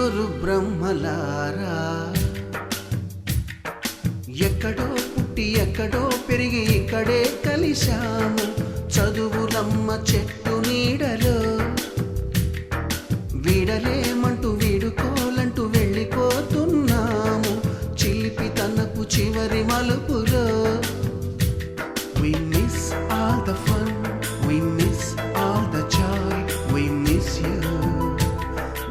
ముగ్గురు బ్రహ్మలారా ఎక్కడో పుట్టి ఎక్కడో పెరిగి ఇక్కడే కలిశాము చదువులమ్మ చెట్టు నీడలో వీడలేమంటూ వీడుకోలంటూ వెళ్ళిపోతున్నాము చిలిపి తనపు చివరి మలుపులో We miss all the fun, we miss all the joy, we miss you.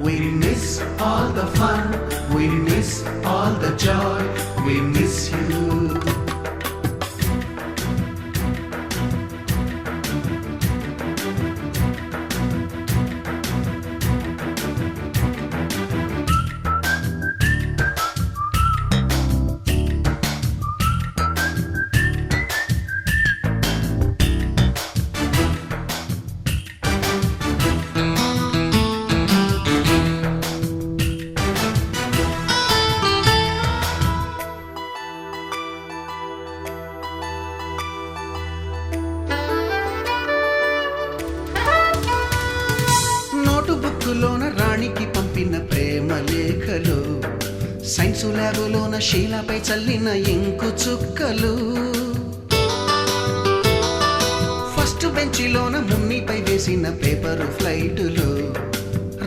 We miss all the fun, we miss all the joy, we miss you. లోన రాణికి పంపిన ప్రేమ లేఖలు సైన్సు ల్యాబులోన శీలపై చల్లిన ఇంకు చుక్కలు ఫస్ట్ బెంచిలోన మున్నిపై వేసిన పేపరు ఫ్లైటులు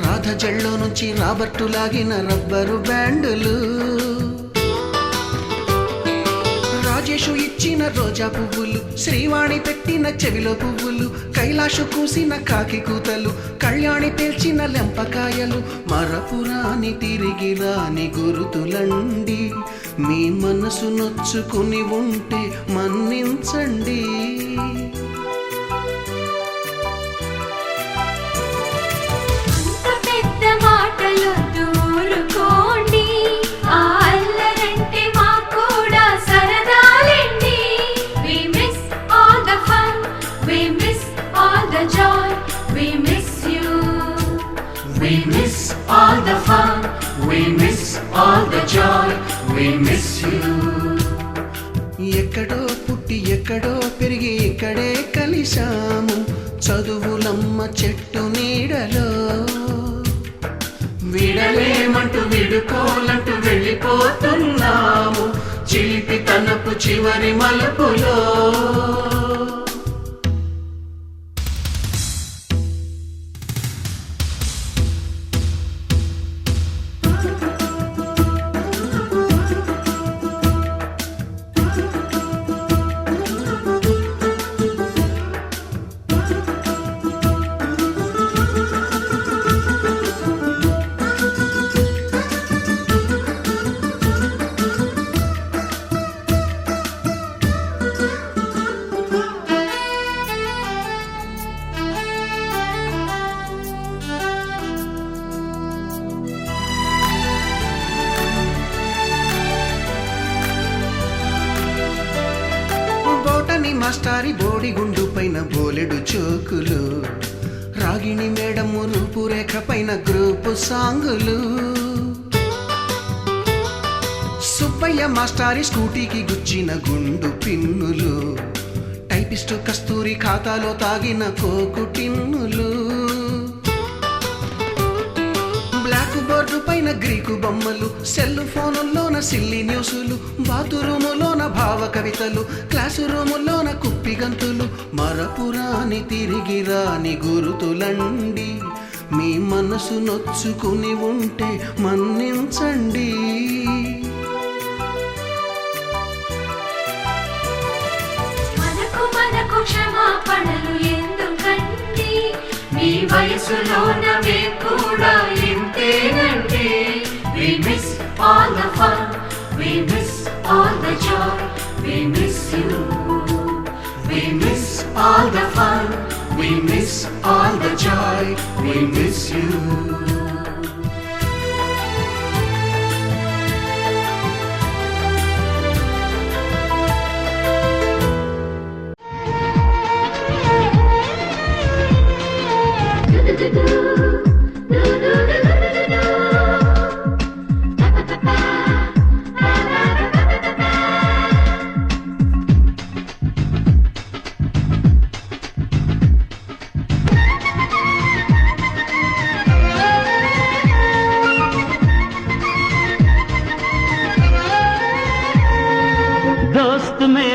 రాధ జల్లో నుంచి రాబర్టు లాగిన rubber బ్యాండులు Rajesh ఇచ్చిన రోజా పువ్వులు శ్రీవాణి పెట్టిన చెవిలో పువ్వులు కైలాషు కూసిన కాకి కూతలు కళ్యాణి పేల్చిన లెంపకాయలు మరపురాని తిరిగి రాని గురుతులండి మీ మనసు నొచ్చుకుని ఉంటే మన్నించండి We miss all the fun, we miss all the joy, we miss you. ఎక్కడో పుట్టి ఎక్కడో పెరిగి ఇక్కడే కలిశాము చదువులమ్మ చెట్టు నీడలో వీడలేమంటూ వీడుకోలంటూ వెళ్ళిపోతున్నాము చిలిపి తనపు చివరి మలుపులో మాస్టారి బోడిగుండు పైన బోలెడు చోకులు రాగిణి మేడము రూపురేఖ పైన గ్రూపు సాంగులు సుబ్బయ్య మాస్టారి స్కూటీకి గుచ్చిన గుండు పిన్నులు టైపిస్టు కస్తూరి ఖాతాలో తాగిన కోకు టిన్నులు బ్లాక్ బోర్డు పైన గ్రీకు బొమ్మలు సెల్ ఫోనుల్లోన సిల్లి న్యూసులు బాతురూములోన భావ కవితలు క్లాసు రూముల్లోన కుప్పి గంతులు మరపురాని తిరిగి రాని గురుతులండి మీ మనసు నొచ్చుకుని ఉంటే మన్నించండి మనకు క్షమాపణలు ఎందుకండి మీ వయసులోన మేము కూడా ఇంతేనండి We miss all the fun, we miss all the joy, we miss you. We miss all the fun, we miss all the joy, we miss you.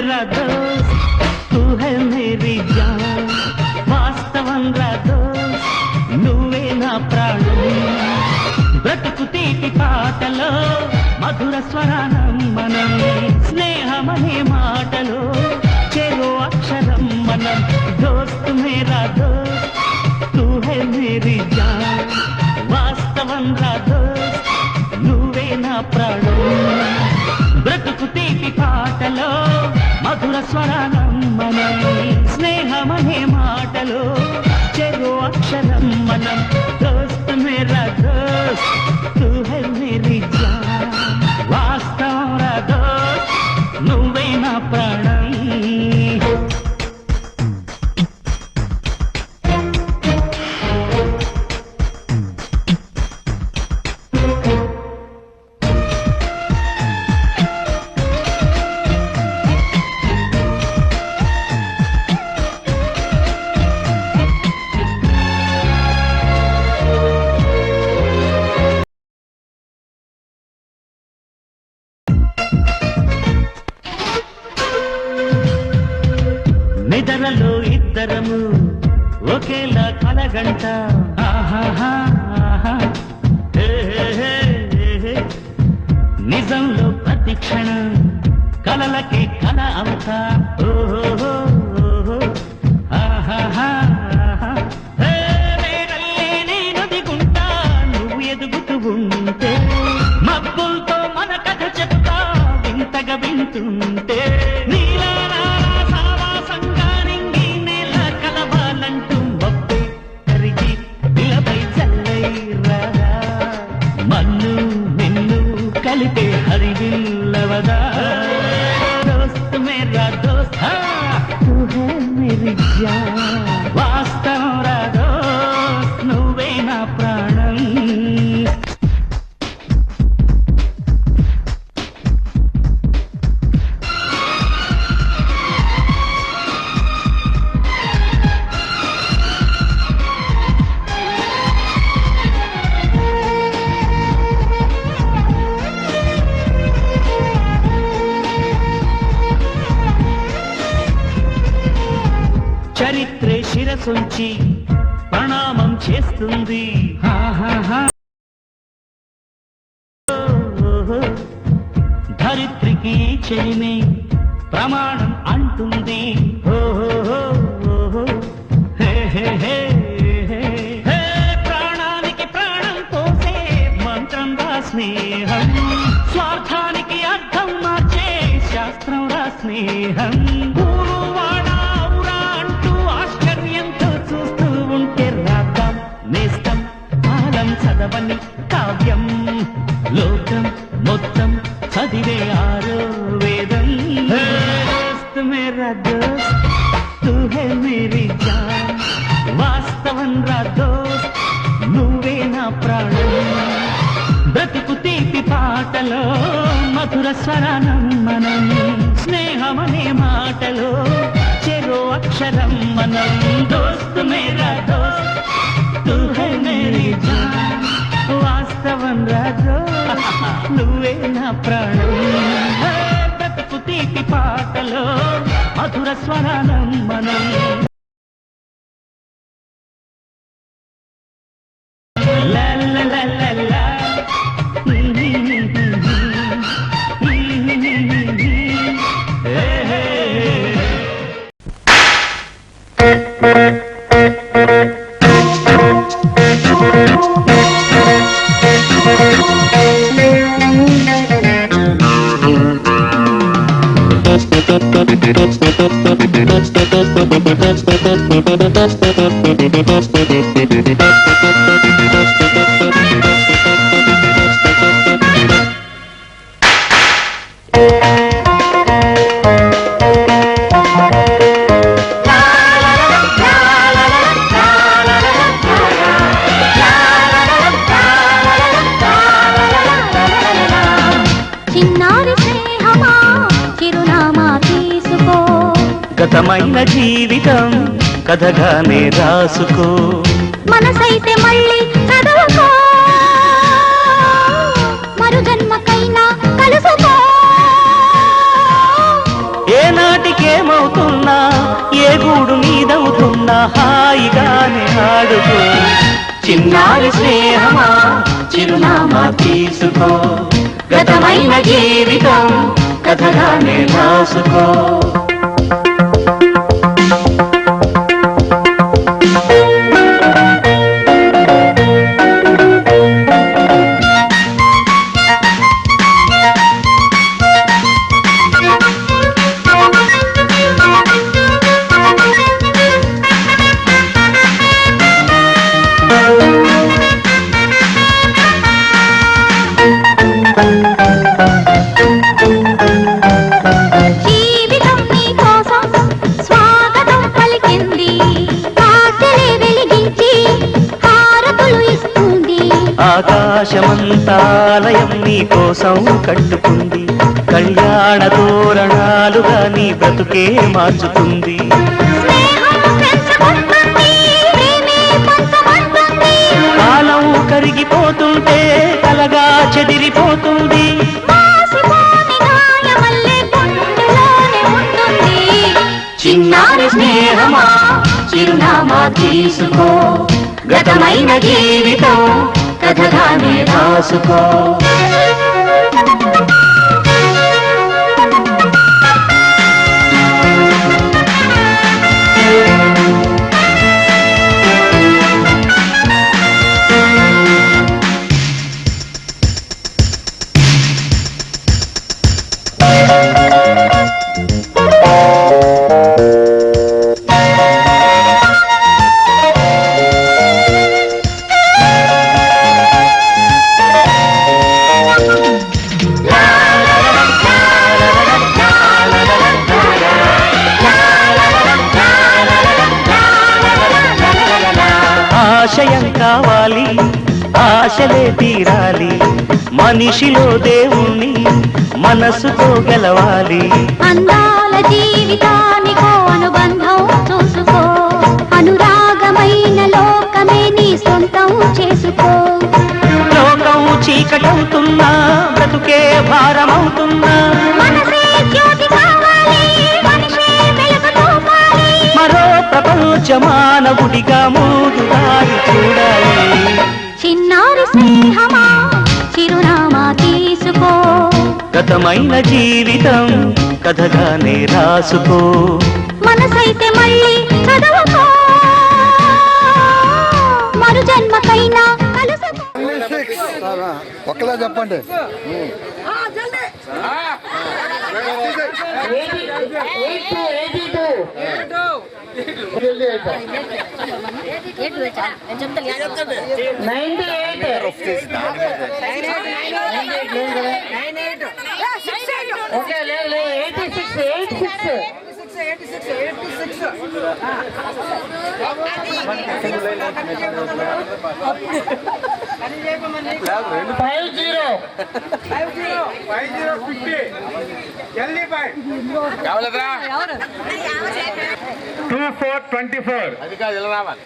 मेरा दोस्त तू है मेरी जान వాస్తవం రా దోస్త్ నువ్వే నా ప్రాణం బ్రతుకు తీపి పాటలో మధుర స్వరానం మనం స్నేహమనే మాటలో చెరో అక్షరం మనం దోస్త్ మేరా దోస్త్ తూ హై మేరీ జాన్ వాస్తవం రా దోస్త్ నువ్వే నా ప్రాణం బ్రతుకు తీపి పాటలో మధుర స్వరానం మనం స్నేహమనే మాటలో చెరో అక్షరం మనం దోస్త్ మేరా దోస్త్ తూ హై మేరీ జాన్ వాస్తవం రా దోస్త్ నువ్వే నా ప్రాణం నిద్రలో ఇద్దరము ఒకేలా కలగంట నిజంలో ప్రతి క్షణం కలలకి కల అవుతా నేను దిగుంటా నువ్వు ఎదుగుతూ ఉంటే మబ్బులతో మన కథ చెప్తా వింతగా వింటుంటే నీలా కలిపే హరివిల్లవదా దోస్త్ మేరా దోస్త్ తూ హై మేరీ జాన్ వాస్తవం రా దోస్త్ నువ్వే నా ప్రాణం చరిత్రే శిరసుంచి ప్రణామం చేస్తుంది ధరిత్రికి చెలిమే ప్రమాణం అంటుంది ప్రాణానికి ప్రాణం పోసే మంత్రం రా స్నేహం స్వార్థానికి అర్థం మార్చే శాస్త్రం రా స్నేహం నేస్తం కాలం చదవని కావ్యం లోకం మొత్తం చదివే ఆరో వేదం దోస్త్ మేరా దోస్త్ తూ హై మేరీ జాన్ వాస్తవం రా దోస్త్ నువ్వే నా ప్రాణం బ్రతుకు తీపి పాటలో మధుర స్వరానం మనం స్నేహమనే మాటలో చెరో అక్షరం మనం దోస్త్ మేరా దోస్త్ तू है मेरी जान వాస్తవం రా దోస్త్ నువ్వే నా ప్రాణం బ్రతుకు తీపి పాటలో మధుర స్వరానం మనం లా లా లా లా లా గతమైన జీవితం కథగానే రాసుకో మనసైతే మళ్ళీ చదవకో మరు జన్మకైనా కలుసుకో ఏనాటి పోతున్నా ఏ గూడు మీదవుతున్నా హాయిగానే ఆడుకో చిన్నారి స్నేహమా చిరునామా తీసుకో గతమైన జీవితం కథగానే రాసుకో ఆకాశమంతాలయం నీ కోసం కట్టుకుంది కళ్యాణ తోరణాలుగా నీ బ్రతుకే మార్చుతుంది కాలం కరిగిపోతుంటే కలగా చెదిరిపోతుంది చిన్నారి స్నేహమా చిరునామా తీసుకో గతమైన జీవితం కథగానే రాసుకో ఆశయం కావాలి ఆశలే తీరాలి మనిషిలో దేవుణ్ణి మనసుతో గెలవాలి అందాల జీవితానికో అనుబంధం చూసుకో అనురాగమైన లోకమే నీ సొంతం చేసుకో లోకం చీకటవుతున్నా బ్రతుకే భారమవుతున్నా మనసే జ్యోతి కావాలి మనిషే వెలుగు చూపాలి మరో ప్రపంచ మానవుడిగా మూడు దారి చూడాలి చిన్నారి స్నేహమా చిరునామా తీసుకో గతమైన జీవితం కథగానే రాసుకో మనసైతే మళ్ళీ చదువుకో మరు జన్మకైనా కలుసుకో ఒక్కలా చెప్పండి అది కాదు ఎలా రావాలి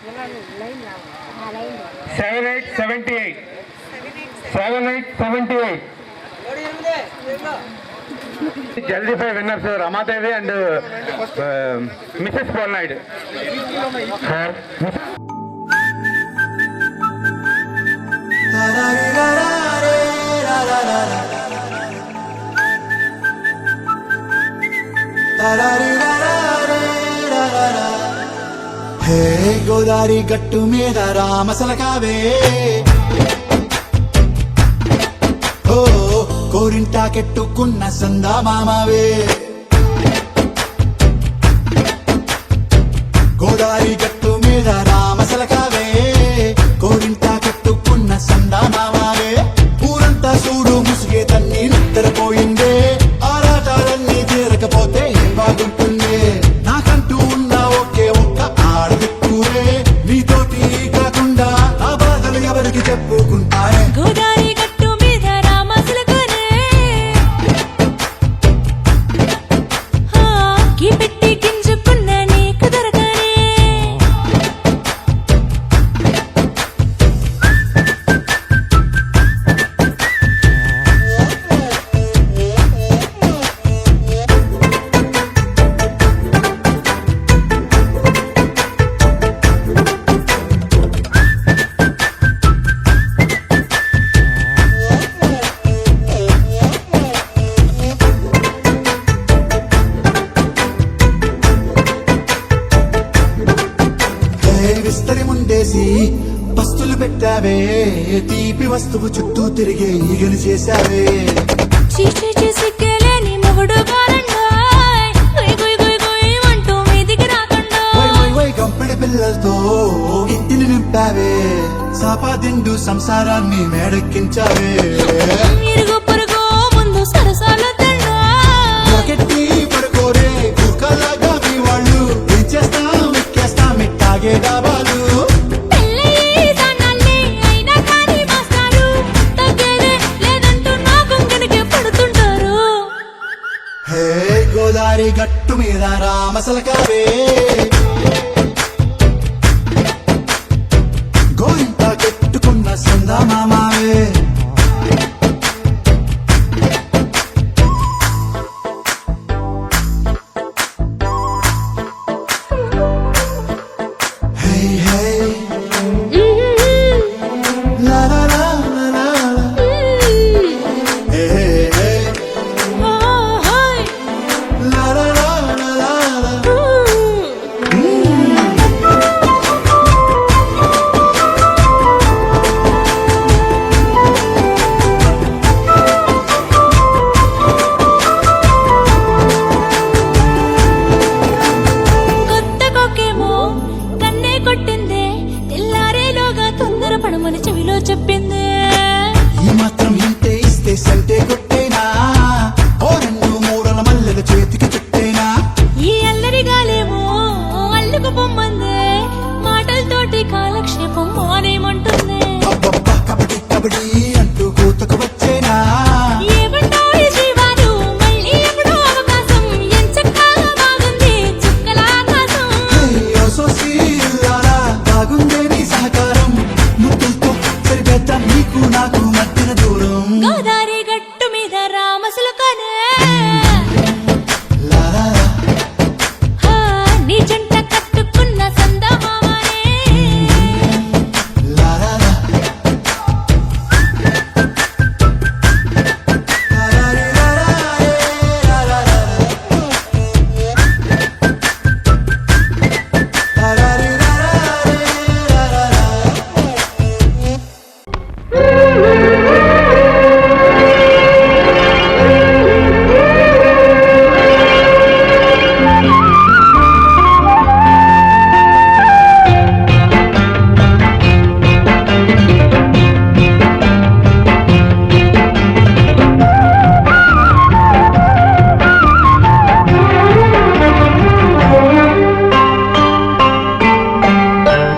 7878 జల్దీ five winners Ramadevi and Mrs పోల్ నాయుడు హే గోదారి గట్టు మీద రామసలకావే ఓ కోరింటా కెట్టుకున్న సందా మామావే గోదారి గట్టు మీద రామసలకావే కోరింటా కెట్టుకున్న సందా మామావే ఊరంతా చూడు ముసుగే తన్ని నిద్రపోయిందే ఆరాటాలన్నీ తీరకపోతే ఏం బాగుంటుంది నాకంటూ ఉన్న ఒకే ఒక్క ఆడదిక్కురే నీతోటి కాకుండా ఆ బాధలు ఎవరికి చెప్పుకుంటాయే గోదారి గట్టు మీద రామసలకరే విస్తరి ముందేసి పస్తులు పెట్టావే తీపి వస్తువు చుట్టూ తిరిగే ఈగలు చేశావే చీచీ సిగ్గలేని మొగుడు గారండాయ్ గుయ్ గుయ్ గుయ్ గుయ్ అంటూ మీదికి రాకుండా వై గంపెడి పిల్లలతో ఇంటిని నింపావే సాపాదిండు సంసారాన్ని మేడెక్కించావే ఇరుగు పొరుగు ముందు సరసాల తండా రాకెట్టి పడుకోరే కుక్కలాగా మీ వాళ్ళు ఏం చేస్తాం ఎక్కేస్తాం ఇట్టాగే డాబాలు పెళ్ళయి దానాల్ని అయినా కానీ మాస్తారు తగ్గేదే లేదంటూ నా గుంగనికే పడుతుంటారు హే గోదారి గట్టు మీద రామసలకావే గోరింట కట్టుకున్న సందమామావే హే హే లా లా లా లా లా లా. హే హే ఓహోయ్ లా లా లా లా లా లా. కొత్త కొక్కేమో కన్నే కొట్టిందే తెల్లారేలోగా తొందర పడమని చెవిలో చెప్పిందే ఈ మాత్రం ఇంటే ఇస్తే సంటే కొట్టేనా ఓ రెండు మూడల మల్లెల చేతికి చుట్టేనా ఈ అల్లరి గాలేమో అల్లుకు పొమ్మందే మాటలతోటి కాలక్షేపం మానేమంటుంది అబ్బబ్బా కబడ్డీ కబడ్డీ అంటూ కూతకు వచ్చేనా ఏమంటాయి జీవాలు మళ్ళీ ఎప్పుడో అవకాశం ఎంచక్కా బాగుంది చుక్కల ఆకాశం అయ్యో సోసీలారా బాగుందే నీ సహకారం ముద్దులతో సరిపెద్దాం నీకు నాకు మధ్యన దూరం గోదారి గట్టు మీద రామసులకనే లా లా లా. హా, నీ జంట కట్టుకున్న సందమామనే లా లా లా. లా లా రే లా లా రే లా లా లా లా. లా లా రే లా లా రే లా లా లా.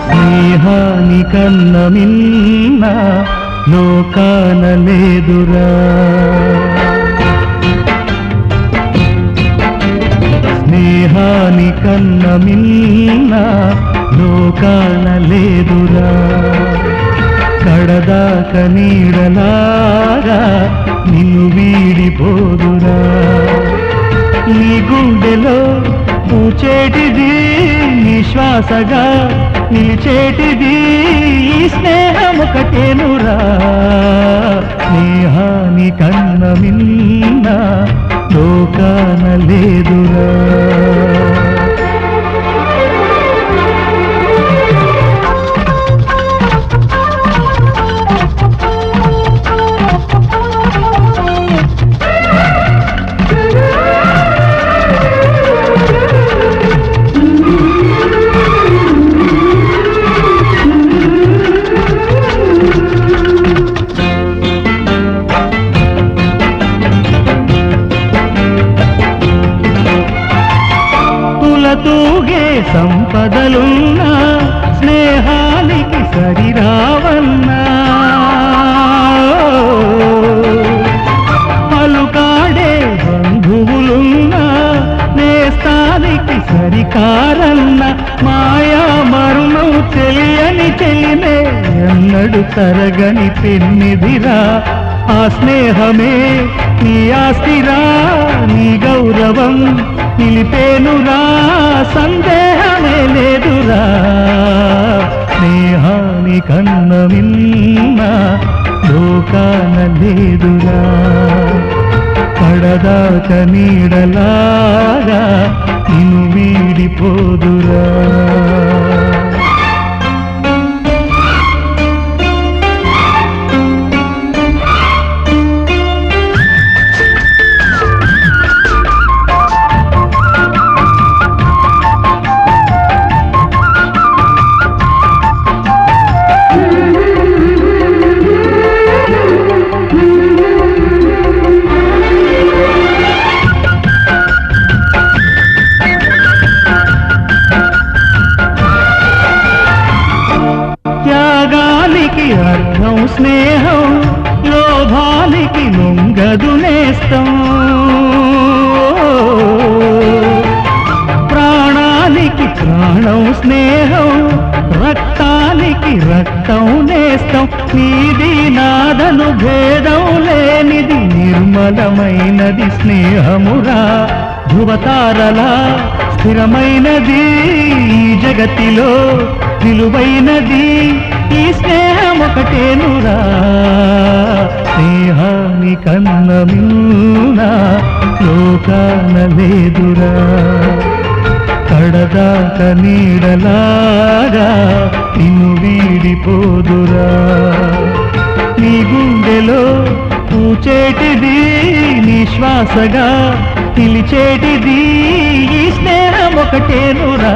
స్నేహాని కన్న మిన్న లోకాన లేదురా స్నేహాని కన్న మిన్న లోకాన లేదురా కడదాక నీడలాగా నిన్ను వీడిపోదురా నీ గుండెలో పూచేటిది నీ శ్వాసగా నిలిచేటిది ఈ స్నేహమొకటేనురా స్నేహాని కన్న మిన్న లోకాన లేదురా తూగే సంపదలున్నా స్నేహానికి సరిరావన్నా పలుకాడే బంధువులున్నా నేస్తానికి సరికారన్న మాయా మరుణం తెలియని తెలినే ఎన్నడు తరగని పెన్నిదిరా ఆ స్నేహమే నీ ఆస్తిరా నీ గౌరవం నిలిపేనురా సందేహమే లేదురా స్నేహాని కన్న మిన్న లోకాన లేదురా పడదాక నీడలాగా నిన్ను వీడిపోదురా స్నేహం లోభానికి లొంగదు నేస్తం, ప్రాణానికి ప్రాణం స్నేహం, రక్తానికి రక్తం నేస్తం. నీది నాదను భేదం లేనిది నిర్మలమైనది స్నేహమురా. ధృవతారలా స్థిరమైనది ఈ జగతిలో విలువైనది ఈ స్నేహం ఒకటేనురా. స్నేహానికన్న మిన్న లోకాన లేదురా. కడదాక నీడలాగా నిన్ను వీడిపోదురా. నీ గుండెలో పూచేటిది నీ శ్వాసగా పిలిచేటిది ఈ స్నేహం ఒకటేనురా.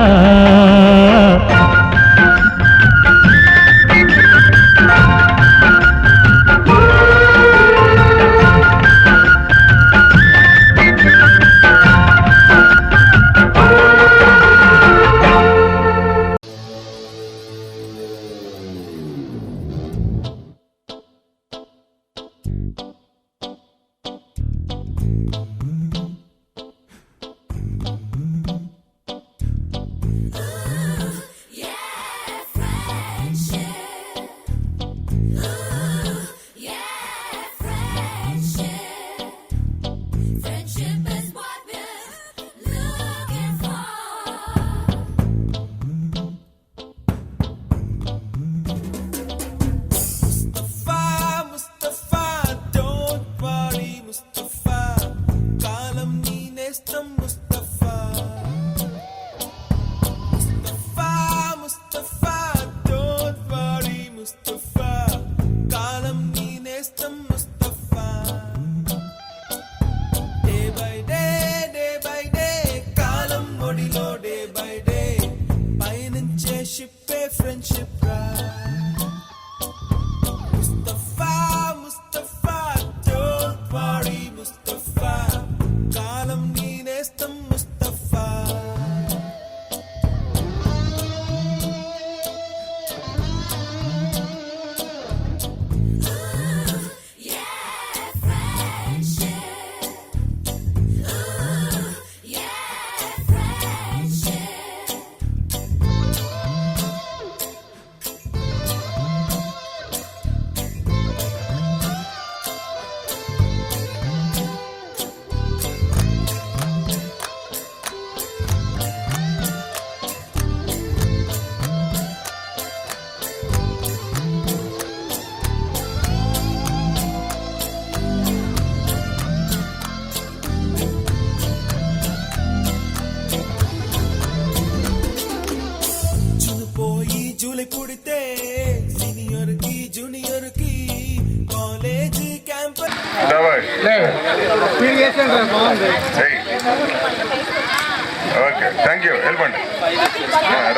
ఓకే థ్యాంక్ యూ వెళ్ళండి.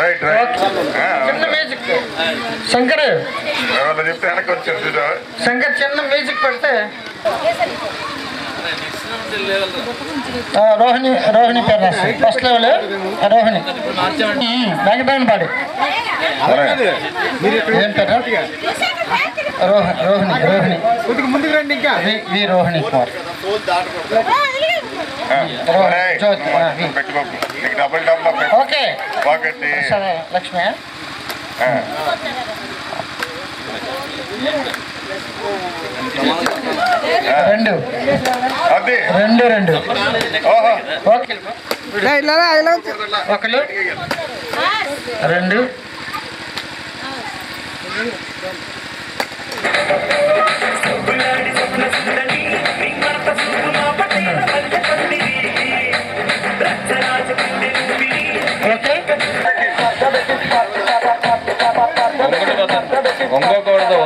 రైట్ రైట్ శంకర్ ఎవరు చెప్తే వెనక్కి వచ్చారు చూసా. శంకర్ చిన్న మ్యూజిక్ పెడితే రోహిణి రోహిణి పేరు రాసి ఫస్ట్ లెవెల్ రోహిణి వెంకటరాయణ పాడి ఏం పేరు రోహిణి రోహిణి ముందుకు రండి. ఇంకా V Rohini Kumar double double okay ఒకటి సరే లక్ష్మి రెండు అది రెండు రెండు ఓహో ఓకే ఒకళ్ళు రెండు ఓకే ఒంగోకూడదు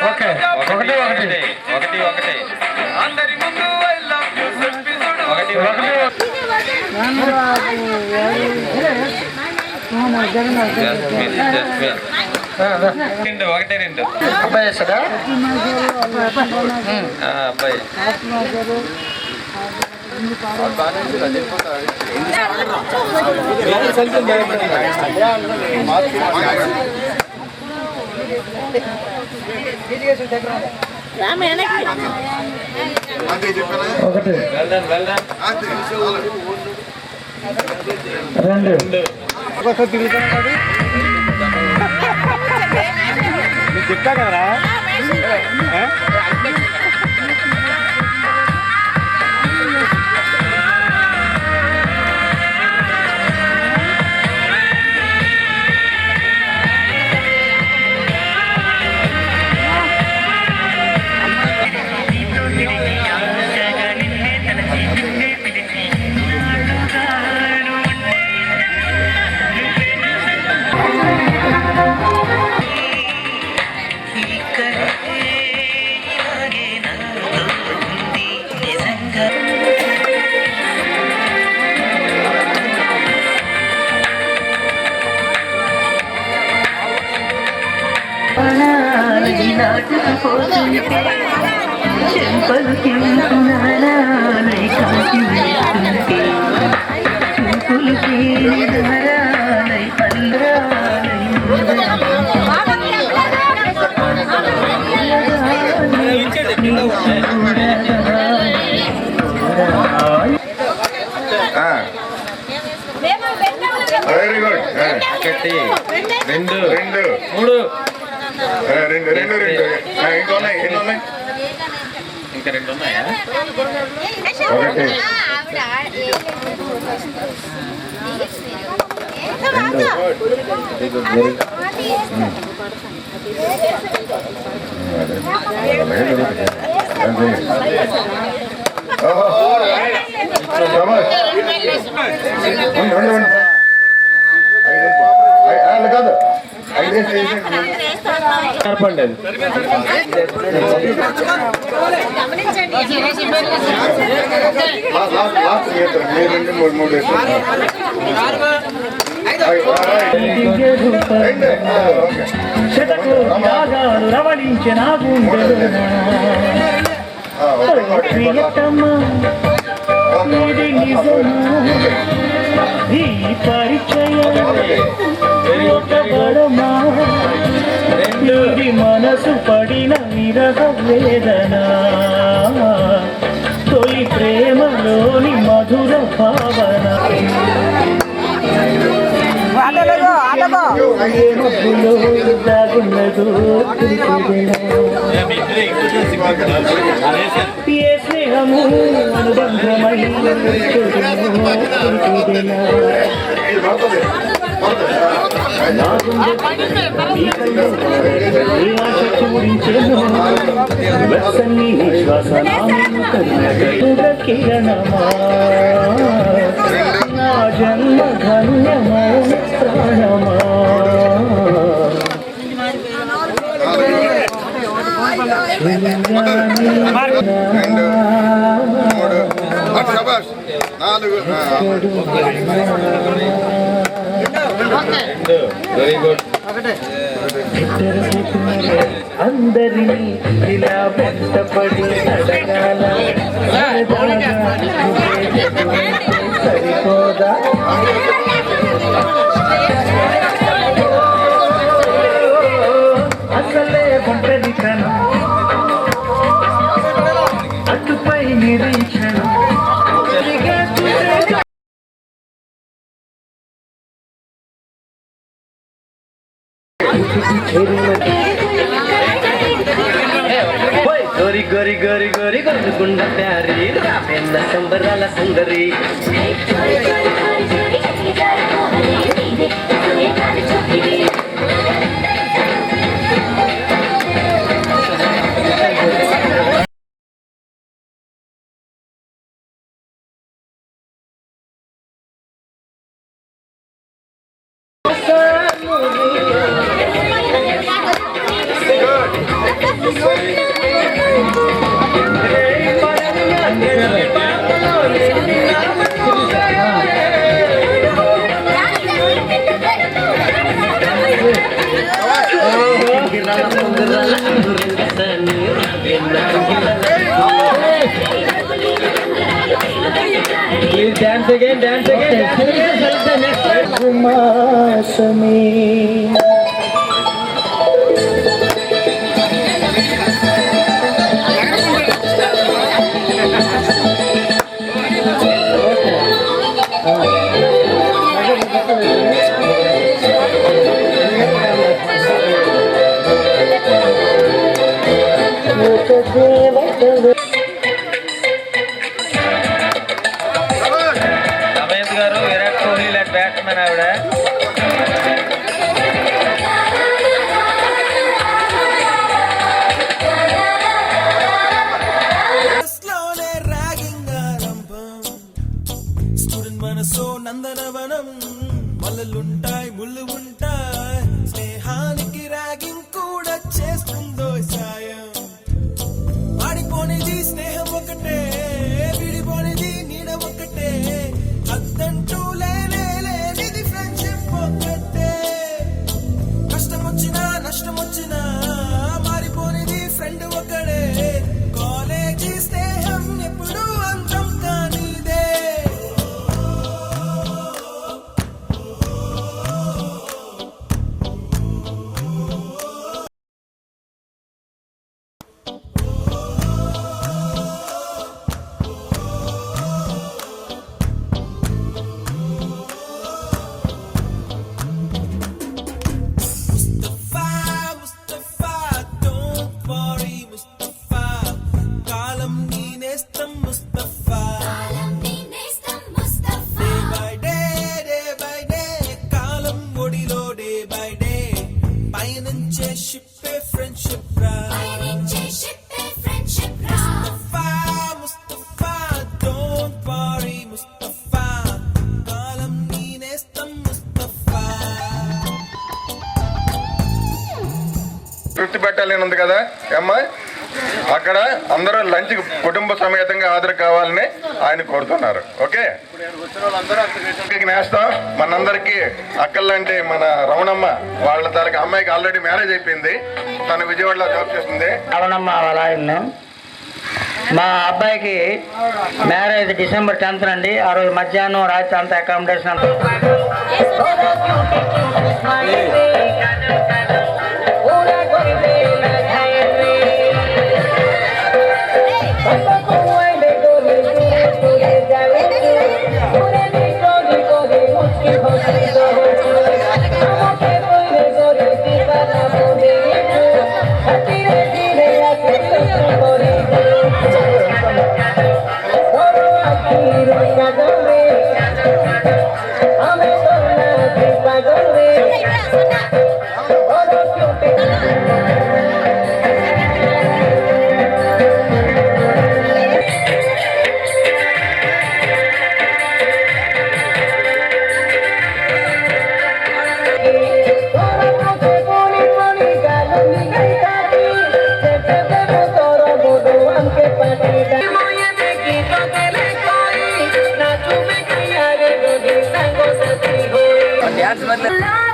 ఓకే ఒకటి ఒకటి ఒకటి ఒకటి ఒకటి ఒకటి రెండు ఒకటి రెండు అబ్బాయి వేస్తాడా అబ్బాయి చెప్తా కదరా వెరీ గుడ్. రెండు రెండు మూడు రెండు రెండు రెండు ఇంకా ఉన్నాయి. ఎన్ని ఉన్నాయి? ఇంకా 2 ఉన్నాయా? ఒకటి కాదు 5 రవళించిన ఈ పరిచయం మనసు పడిన విరహ వేదన తొలి ప్రేమలోని మధుర భావన దాగున్నదో ఏ స్నేహము అనుబంధమై కిరణమా నా జన్మ ధన్యమో ప్రాణమా వెరీ గుడ్. అందరినీ ఇలా వెంటపడి అడగాల సరిపోదా అసలే ఒంటరితనం అటుపై నిరీక్షణ గోరి గోరి గోరి గోరి గొంతుకుండ ప్యారి రాపెన్న సంబరాల సుందరి Please dance again, dance again, dance again. Next మాసమే Ramesh గారు విరాట్ కోహ్లీ లాంటి బ్యాట్స్మెన్ ఆవిడ. లోనే ర్యాగింగ్ ఆరంభం స్టూడెంట్ మనసో నందనవనం మల్లలుంటాయి ముళ్ళు ఉంటాయి స్నేహానికి ర్యాగింగ్ కూడా చేస్తుందో సాయం ఆడిపోనిది స్నేహం ఒకటే విడిపోనిది నీడ ఒకటే అద్దంటూ లేనిది ఫ్రెండ్షిప్ ఒకటే కష్టం వచ్చినా నష్టం వచ్చినా మారిపోనిది ఫ్రెండ్ ఒకడే కాలేజీ స్నేహం ఎప్పుడు అంతం కానిదే ముస్తఫా don't worry ముస్తఫా కాలం నీ నేస్తం ముస్తఫా day by day కాలం ఒడిలో day by day పయనించే షిప్పే ఫ్రెండ్షిప్ రా ముస్తఫా don't worry ముస్తఫా కాలం నీ నేస్తం ముస్తఫా తృప్తి పెట్టాలని ఉంది కదా అమ్మా. అక్కడ అందరూ లంచ్ కుటుంబ సమేతంగా హాజరు కావాలని ఆయన కోరుతున్నారు. ఓకే, నేస్తాం మనందరికీ అక్కలంటే మన రమణమ్మ వాళ్ళ తనకి అమ్మాయికి ఆల్రెడీ మ్యారేజ్ అయిపోయింది. తను విజయవాడలో జాబ్ చేస్తుంది. అవునమ్మ అలా మా అబ్బాయికి మ్యారేజ్ డిసెంబర్ 10th అండి. ఆ రోజు మధ్యాహ్నం రాత్రి అంతా అకామిడేషన్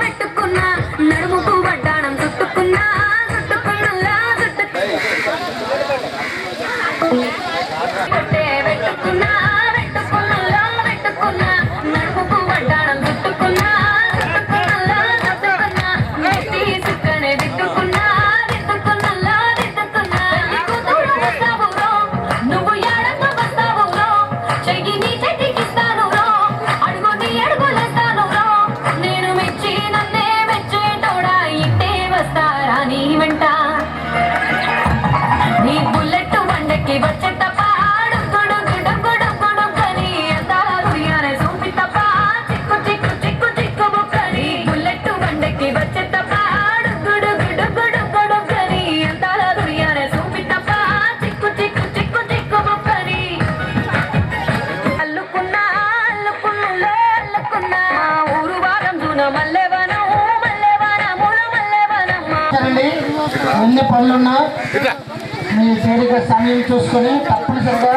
పెట్టుకున్నా నడుముకు వడ్డాణం చుట్టుకున్నా పెట్టుకున్నా నడుముకు వడ్డాణం చుట్టుకున్నా సుక్కనే దిట్టుకున్నా నువ్వు ఎడంగా వస్తావు చెయ్యి నీ చెట్టికిస్తాను అడుగు నీ అడుగులేస్తాను నేను మెచ్చి నన్నే మెచ్చేటోడా ఇంటే వస్తారా నీ వెంట నీ బుల్లెట్ వండకి వచ్చే తప్ప డుగ్గుడుగ్గుడుగ్గుడుగ్గుడుగ్గని అందారుయానే సూపి తప్ప చిక్కు చిక్కు చిక్కు చిక్కు బుక్కని బుల్లెట్ వండకి వచ్చే తప్ప డుగ్గుడుగ్గుడుగ్గుడుగ్గని అందారుయానే సూపి తప్ప చిక్కు చిక్కు చిక్కు చిక్కు బుక్కని అల్లుకున్నా ఊరు వారం జూన మల్లెవనం ఎన్ని పనులున్నా మీ తీరిక సమయం చూసుకొని తప్పనిసరిగా